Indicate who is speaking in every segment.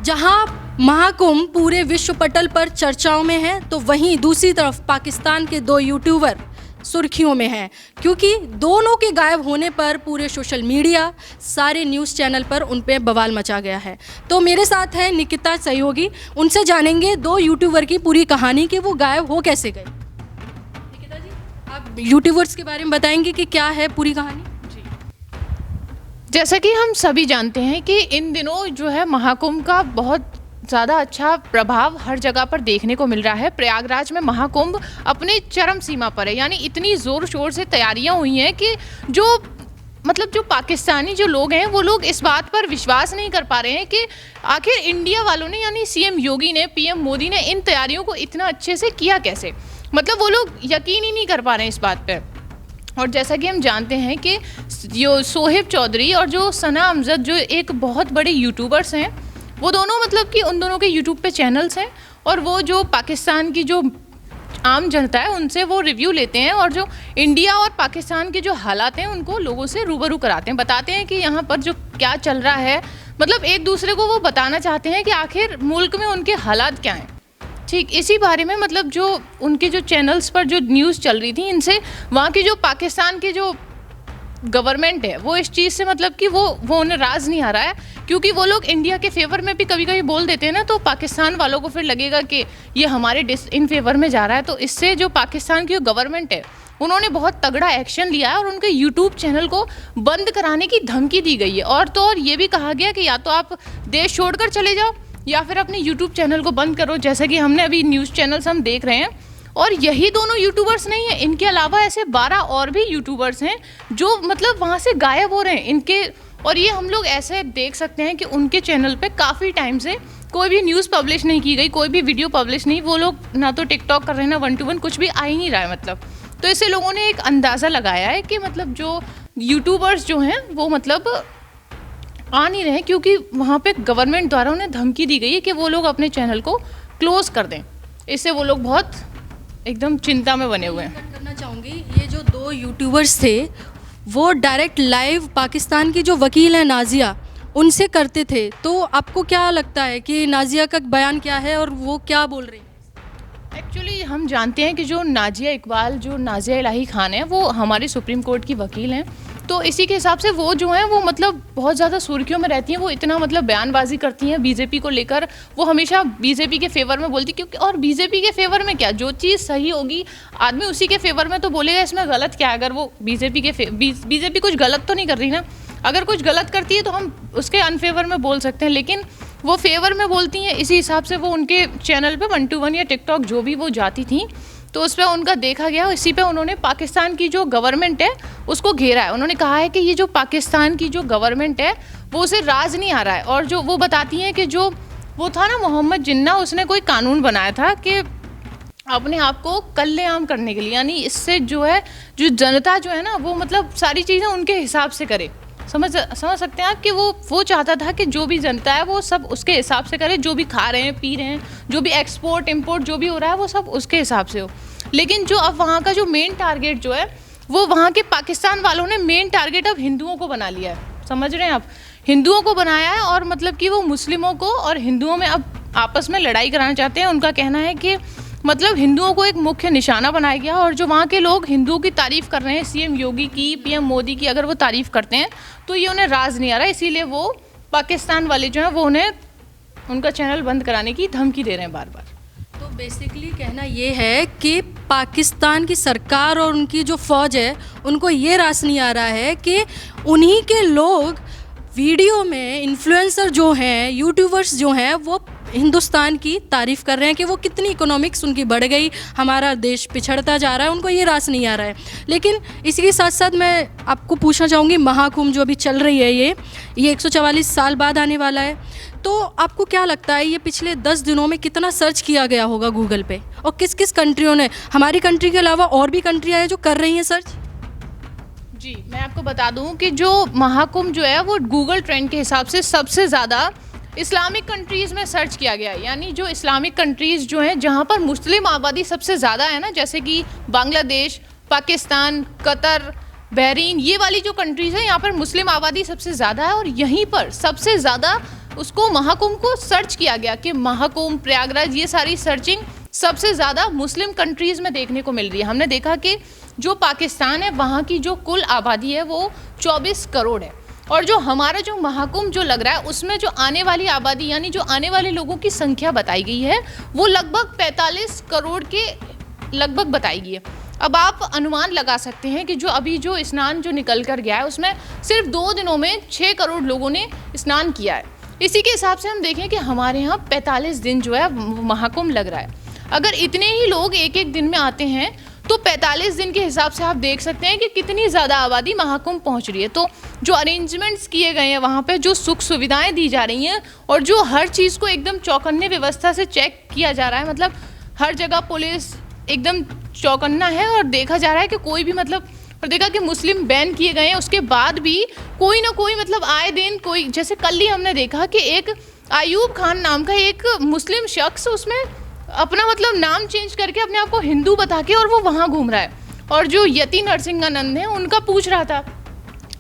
Speaker 1: जहां महाकुंभ पूरे विश्व पटल पर चर्चाओं में है, तो वहीं दूसरी तरफ पाकिस्तान के दो यूट्यूबर सुर्खियों में हैं, क्योंकि दोनों के गायब होने पर पूरे सोशल मीडिया, सारे न्यूज़ चैनल पर उन पे बवाल मचा गया है। तो मेरे साथ है निकिता सहयोगी, उनसे जानेंगे दो यूट्यूबर की पूरी कहानी कि वो गायब हो कैसे गए। निकिता जी, आप यूट्यूबर्स के बारे में बताएंगे कि क्या है पूरी कहानी।
Speaker 2: जैसा कि हम सभी जानते हैं कि इन दिनों जो है महाकुंभ का बहुत ज़्यादा अच्छा प्रभाव हर जगह पर देखने को मिल रहा है। प्रयागराज में महाकुंभ अपने चरम सीमा पर है, यानी इतनी ज़ोर शोर से तैयारियां हुई हैं कि जो पाकिस्तानी जो लोग हैं वो लोग इस बात पर विश्वास नहीं कर पा रहे हैं कि आखिर इंडिया वालों ने, यानी सीएम योगी ने, पीएम मोदी ने इन तैयारियों को इतना अच्छे से किया कैसे। मतलब वो लोग यकीन ही नहीं कर पा रहे हैं इस बात पर। और जैसा कि हम जानते हैं कि जो सोहेब चौधरी और जो सना अमजद जो एक बहुत बड़े यूट्यूबर्स हैं, वो दोनों मतलब कि उन दोनों के यूट्यूब पे चैनल्स हैं और वो जो पाकिस्तान की जो आम जनता है उनसे वो रिव्यू लेते हैं और जो इंडिया और पाकिस्तान के जो हालात हैं उनको लोगों से रूबरू कराते हैं, बताते हैं कि यहाँ पर जो क्या चल रहा है। मतलब एक दूसरे को वो बताना चाहते हैं कि आखिर मुल्क में उनके हालात क्या हैं। ठीक इसी बारे में मतलब जो उनके जो चैनल्स पर जो न्यूज़ चल रही थी, इनसे वहाँ की जो पाकिस्तान की जो गवर्नमेंट है वो इस चीज़ से मतलब कि वो उन्हें राज नहीं आ रहा है, क्योंकि वो लोग इंडिया के फेवर में भी कभी कभी बोल देते हैं ना, तो पाकिस्तान वालों को फिर लगेगा कि ये हमारे इन फेवर में जा रहा है। तो इससे जो पाकिस्तान की जो गवर्नमेंट है उन्होंने बहुत तगड़ा एक्शन लिया है और उनके यूट्यूब चैनल को बंद कराने की धमकी दी गई है। और तो और ये भी कहा गया कि या तो आप देश छोड़कर चले जाओ या फिर अपने यूट्यूब चैनल को बंद करो, जैसा कि हमने अभी न्यूज़ चैनल्स हम देख रहे हैं। और यही दोनों यूट्यूबर्स नहीं है, इनके अलावा ऐसे 12 और भी यूट्यूबर्स हैं जो मतलब वहाँ से गायब हो रहे हैं इनके। और ये हम लोग ऐसे देख सकते हैं कि उनके चैनल पे काफ़ी टाइम से कोई भी न्यूज़ पब्लिश नहीं की गई, कोई भी वीडियो पब्लिश नहीं। वो लोग ना तो टिकटॉक कर रहे हैं, ना 1-to-1, कुछ भी आ ही नहीं रहा है मतलब। तो इससे लोगों ने एक अंदाज़ा लगाया है कि मतलब जो यूट्यूबर्स जो हैं वो मतलब आ नहीं रहे हैं, क्योंकि वहाँ पे गवर्नमेंट द्वारा उन्हें धमकी दी गई है कि वो लोग अपने चैनल को क्लोज़ कर दें। इससे वो लोग बहुत एकदम चिंता में बने हुए हैं।
Speaker 1: करना चाहूँगी, ये जो दो यूट्यूबर्स थे वो डायरेक्ट लाइव पाकिस्तान की जो वकील हैं नाजिया, उनसे करते थे। तो आपको क्या लगता है कि नाजिया का बयान क्या है और वो क्या बोल रही है?
Speaker 2: एक्चुअली हम जानते हैं कि जो नाजिया इकबाल, जो नाजिया इलाही खान है, वो हमारी सुप्रीम कोर्ट की वकील हैं। तो इसी के हिसाब से वो जो हैं वो मतलब बहुत ज़्यादा सुर्खियों में रहती हैं। वो इतना मतलब बयानबाजी करती हैं बीजेपी को लेकर, वो हमेशा बीजेपी के फेवर में बोलती, क्योंकि और बीजेपी के फेवर में क्या, जो चीज़ सही होगी आदमी उसी के फेवर में तो बोलेगा, इसमें गलत क्या है। अगर वो बीजेपी कुछ गलत तो नहीं कर रही ना, अगर कुछ गलत करती है तो हम उसके अनफेवर में बोल सकते हैं, लेकिन वो फेवर में बोलती हैं। इसी हिसाब से वो उनके चैनल पे 1-to-1 या टिकटॉक जो भी वो जाती थी तो उस पर उनका देखा गया। इसी पे उन्होंने पाकिस्तान की जो गवर्नमेंट है उसको घेरा है। उन्होंने कहा है कि ये जो पाकिस्तान की जो गवर्नमेंट है वो उसे राज नहीं आ रहा है। और जो वो बताती हैं कि जो वो था ना मोहम्मद जिन्ना, उसने कोई कानून बनाया था कि अपने आप को कल्लेआम करने के लिए, यानी इससे जो है जो जनता जो है ना वो मतलब सारी चीज़ें उनके हिसाब से करे। समझ सकते हैं आप कि वो चाहता था कि जो भी जनता है वो सब उसके हिसाब से करे, जो भी खा रहे हैं, पी रहे हैं, जो भी एक्सपोर्ट इम्पोर्ट जो भी हो रहा है वो सब उसके हिसाब से हो। लेकिन जो अब वहाँ का जो मेन टारगेट जो है वो वहाँ के पाकिस्तान वालों ने मेन टारगेट अब हिंदुओं को बना लिया है। समझ रहे हैं आप, हिंदुओं को बनाया है और मतलब कि वो मुस्लिमों को और हिंदुओं में अब आपस में लड़ाई कराना चाहते हैं। उनका कहना है कि मतलब हिंदुओं को एक मुख्य निशाना बनाया गया और जो वहाँ के लोग हिंदुओं की तारीफ़ कर रहे हैं, सीएम योगी की, पीएम मोदी की, अगर वो तारीफ़ करते हैं तो ये उन्हें राज नहीं आ रहा, इसीलिए वो पाकिस्तान वाले जो हैं वो उन्हें उनका चैनल बंद कराने की धमकी दे रहे हैं बार बार।
Speaker 1: तो बेसिकली कहना ये है कि पाकिस्तान की सरकार और उनकी जो फ़ौज है उनको ये रास नहीं आ रहा है कि उन्हीं के लोग वीडियो में, इन्फ्लुएंसर जो हैं, यूट्यूबर्स जो हैं, वो हिंदुस्तान की तारीफ़ कर रहे हैं कि वो कितनी इकोनॉमिक्स उनकी बढ़ गई, हमारा देश पिछड़ता जा रहा है, उनको ये रास नहीं आ रहा है। लेकिन इसी के साथ साथ मैं आपको पूछना चाहूँगी, महाकुंभ जो अभी चल रही है ये 144 साल बाद आने वाला है, तो आपको क्या लगता है ये पिछले 10 दिनों में कितना सर्च किया गया होगा गूगल पे, और किस किस कंट्रियों ने, हमारी कंट्री के अलावा और भी कंट्रियाँ हैं जो कर रही हैं सर्च?
Speaker 2: जी, मैं आपको बता दूं कि जो महाकुंभ जो है वो गूगल ट्रेंड के हिसाब से सबसे ज़्यादा इस्लामिक कंट्रीज़ में सर्च किया गया है। यानी जो इस्लामिक कंट्रीज़ जो हैं जहाँ पर मुस्लिम आबादी सबसे ज़्यादा है ना, जैसे कि बांग्लादेश, पाकिस्तान, कतर, बहरीन, ये वाली जो कंट्रीज़ है यहाँ पर मुस्लिम आबादी सबसे ज़्यादा है और यहीं पर सबसे ज़्यादा उसको महाकुंभ को सर्च किया गया कि महाकुंभ, प्रयागराज, ये सारी सर्चिंग सबसे ज़्यादा मुस्लिम कंट्रीज़ में देखने को मिल रही है। हमने देखा कि जो पाकिस्तान है वहाँ की जो कुल आबादी है वो 24 करोड़ है और जो हमारा जो महाकुंभ जो लग रहा है उसमें जो आने वाली आबादी यानी जो आने वाले लोगों की संख्या बताई गई है वो लगभग 45 करोड़ के लगभग बताई गई है। अब आप अनुमान लगा सकते हैं कि जो अभी जो स्नान जो निकल कर गया है उसमें सिर्फ 2 दिनों में 6 करोड़ लोगों ने स्नान किया है। इसी के हिसाब से हम देखें कि हमारे यहाँ 45 दिन जो है महाकुंभ लग रहा है। अगर इतने ही लोग एक एक दिन में आते हैं तो 45 दिन के हिसाब से आप देख सकते हैं कि कितनी ज़्यादा आबादी महाकुंभ पहुँच रही है। तो जो अरेंजमेंट्स किए गए हैं वहाँ पे, जो सुख सुविधाएं दी जा रही हैं और जो हर चीज़ को एकदम चौकन्ने व्यवस्था से चेक किया जा रहा है, मतलब हर जगह पुलिस एकदम चौकन्ना है और देखा जा रहा है कि कोई भी मतलब, और देखा कि मुस्लिम बैन किए गए हैं उसके बाद भी कोई ना कोई मतलब आए दिन कोई, जैसे कल ही हमने देखा कि एक आयूब खान नाम का एक मुस्लिम शख्स उसमें अपना मतलब नाम चेंज करके अपने आप को हिंदू बता के और वो वहाँ घूम रहा है और जो यति नरसिंहानंद हैं उनका पूछ रहा था।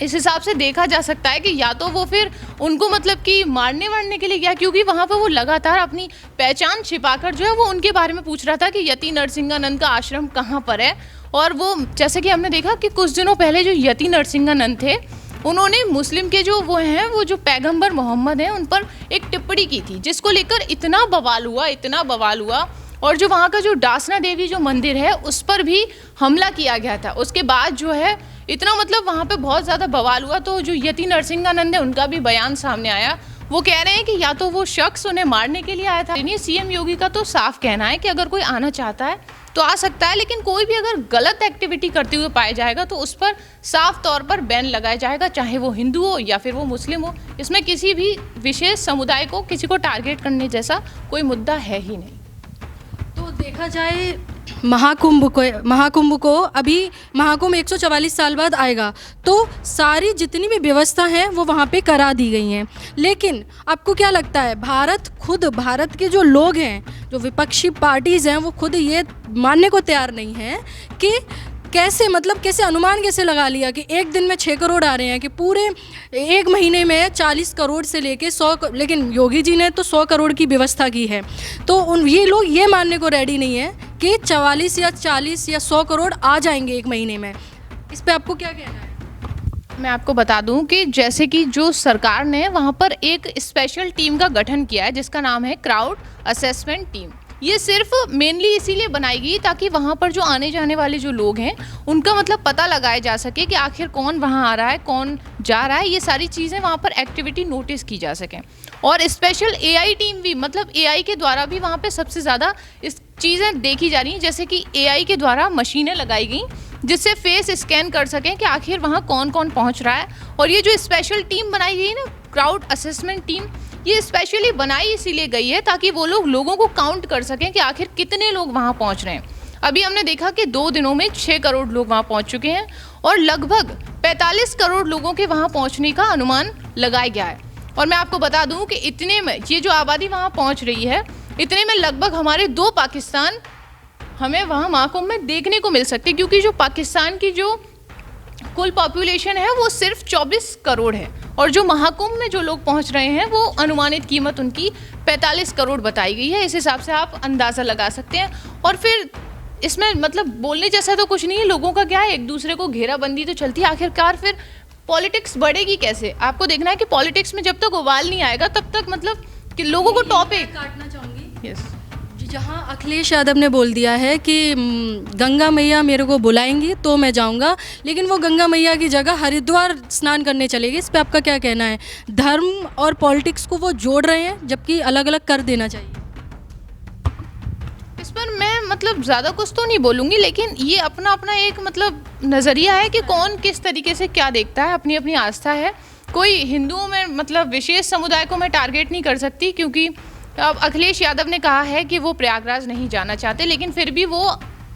Speaker 2: इस हिसाब से देखा जा सकता है कि या तो वो फिर उनको मतलब कि मारने वारने के लिए गया, क्योंकि वहाँ पर वो लगातार अपनी पहचान छिपाकर जो है वो उनके बारे में पूछ रहा था कि यति नरसिंहानंद का आश्रम कहाँ पर है। और वो जैसे कि हमने देखा कि कुछ दिनों पहले जो यति नरसिंहानंद थे उन्होंने मुस्लिम के जो वो हैं वो जो पैगंबर मोहम्मद हैं उन पर एक टिप्पणी की थी जिसको लेकर इतना बवाल हुआ और जो वहाँ का जो डासना देवी जो मंदिर है उस पर भी हमला किया गया था। उसके बाद जो है इतना मतलब वहाँ पे बहुत ज़्यादा बवाल हुआ। तो जो यति नरसिंहानंद है उनका भी बयान सामने आया, वो कह रहे हैं कि या तो वो शख्स उन्हें मारने के लिए आया था। सीएम योगी का तो साफ कहना है कि अगर कोई आना चाहता है तो आ सकता है, लेकिन कोई भी अगर गलत एक्टिविटी करते हुए पाया जाएगा तो उस पर साफ तौर पर बैन लगाया जाएगा, चाहे वो हिंदू हो या फिर वो मुस्लिम हो। इसमें किसी भी विशेष समुदाय को किसी को टारगेट करने जैसा कोई मुद्दा है ही नहीं।
Speaker 1: तो देखा जाए महाकुंभ को अभी महाकुंभ 144 साल बाद आएगा तो सारी जितनी भी व्यवस्था है वो वहाँ पे करा दी गई हैं। लेकिन आपको क्या लगता है, भारत के जो लोग हैं, जो विपक्षी पार्टीज़ हैं, वो खुद ये मानने को तैयार नहीं हैं कि कैसे अनुमान कैसे लगा लिया कि एक दिन में 6 करोड़ आ रहे हैं कि पूरे एक महीने में 40 करोड़ से लेके 100, लेकिन योगी जी ने तो 100 करोड़ की व्यवस्था की है। तो ये लोग ये मानने को रेडी नहीं है कि 44 या 40 या 100 करोड़ आ जाएंगे एक महीने में। इस पे आपको क्या कहना है?
Speaker 2: मैं आपको बता दूं कि जैसे कि जो सरकार ने वहाँ पर एक स्पेशल टीम का गठन किया है जिसका नाम है क्राउड असेसमेंट टीम। ये सिर्फ मेनली इसीलिए बनाई गई ताकि वहाँ पर जो आने जाने वाले जो लोग हैं उनका मतलब पता लगाया जा सके कि आखिर कौन वहाँ आ रहा है, कौन जा रहा है, ये सारी चीज़ें वहाँ पर एक्टिविटी नोटिस की जा सकें। और स्पेशल एआई टीम भी, मतलब एआई के द्वारा भी वहाँ पे सबसे ज़्यादा इस चीज़ें देखी जा रही हैं। जैसे कि एआई के द्वारा मशीनें लगाई गई जिससे फेस स्कैन कर सकें कि आखिर वहाँ कौन कौन पहुँच रहा है। और ये जो स्पेशल टीम बनाई गई ना, क्राउड असेसमेंट टीम, ये स्पेशली बनाई इसीलिए गई है ताकि वो लोगों को काउंट कर सकें कि आखिर कितने लोग वहाँ पहुँच रहे हैं। अभी हमने देखा कि 2 दिनों में 6 करोड़ लोग वहाँ पहुँच चुके हैं और लगभग 45 करोड़ लोगों के वहाँ पहुँचने का अनुमान लगाया गया है। और मैं आपको बता दूँ कि इतने में ये जो आबादी वहाँ पहुँच रही है, इतने में लगभग हमारे 2 पाकिस्तान हमें वहाँ महाकुंभ में देखने को मिल सकती है, क्योंकि जो पाकिस्तान की जो कुल पॉपुलेशन है वो सिर्फ 24 करोड़ है और जो महाकुंभ में जो लोग पहुंच रहे हैं वो अनुमानित कीमत उनकी 45 करोड़ बताई गई है। इस हिसाब से आप अंदाज़ा लगा सकते हैं। और फिर इसमें मतलब बोलने जैसा तो कुछ नहीं है, लोगों का क्या है, एक दूसरे को घेराबंदी तो चलती है। आखिरकार फिर पॉलिटिक्स बढ़ेगी कैसे? आपको देखना है कि पॉलिटिक्स में जब तक उबाल नहीं आएगा तब तक मतलब कि लोगों को टॉपिक
Speaker 1: काटना चाहूँगी।
Speaker 2: यस,
Speaker 1: जहाँ अखिलेश यादव ने बोल दिया है कि गंगा मैया मेरे को बुलाएंगी तो मैं जाऊंगा, लेकिन वो गंगा मैया की जगह हरिद्वार स्नान करने चलेगी। इस पे आपका क्या कहना है? धर्म और पॉलिटिक्स को वो जोड़ रहे हैं जबकि अलग अलग कर देना चाहिए।
Speaker 2: इस पर मैं मतलब ज़्यादा कुछ तो नहीं बोलूँगी, लेकिन ये अपना अपना एक मतलब नज़रिया है कि कौन किस तरीके से क्या देखता है, अपनी अपनी आस्था है। कोई हिंदुओं में मतलब विशेष समुदाय को मैं टारगेट नहीं कर सकती, क्योंकि अब अखिलेश यादव ने कहा है कि वो प्रयागराज नहीं जाना चाहते, लेकिन फिर भी वो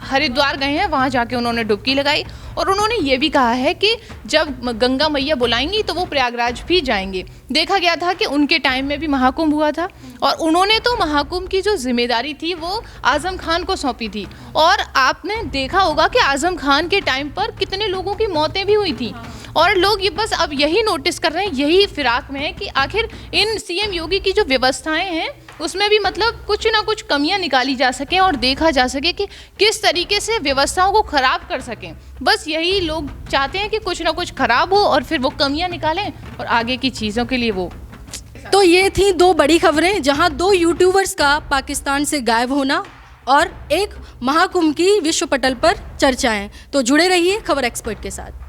Speaker 2: हरिद्वार गए हैं, वहाँ जाके उन्होंने डुबकी लगाई और उन्होंने ये भी कहा है कि जब गंगा मैया बुलाएंगी तो वो प्रयागराज भी जाएंगे। देखा गया था कि उनके टाइम में भी महाकुंभ हुआ था और उन्होंने तो महाकुंभ की जो जिम्मेदारी थी वो आजम खान को सौंपी थी। और आपने देखा होगा कि आजम खान के टाइम पर कितने लोगों की मौतें भी हुई थी और लोग ये बस अब यही नोटिस कर रहे हैं, यही फिराक में है कि आखिर इन सीएम योगी की जो व्यवस्थाएं हैं उसमें भी मतलब कुछ ना कुछ कमियां निकाली जा सकें और देखा जा सके कि किस तरीके से व्यवस्थाओं को खराब कर सकें। बस यही लोग चाहते हैं कि कुछ ना कुछ खराब हो और फिर वो कमियां निकालें और आगे की चीज़ों के लिए वो।
Speaker 1: तो ये थी दो बड़ी खबरें, जहां दो यूट्यूबर्स का पाकिस्तान से गायब होना और एक महाकुंभ की विश्व पटल पर चर्चाएं। तो जुड़े रहिए खबर एक्सपर्ट के साथ।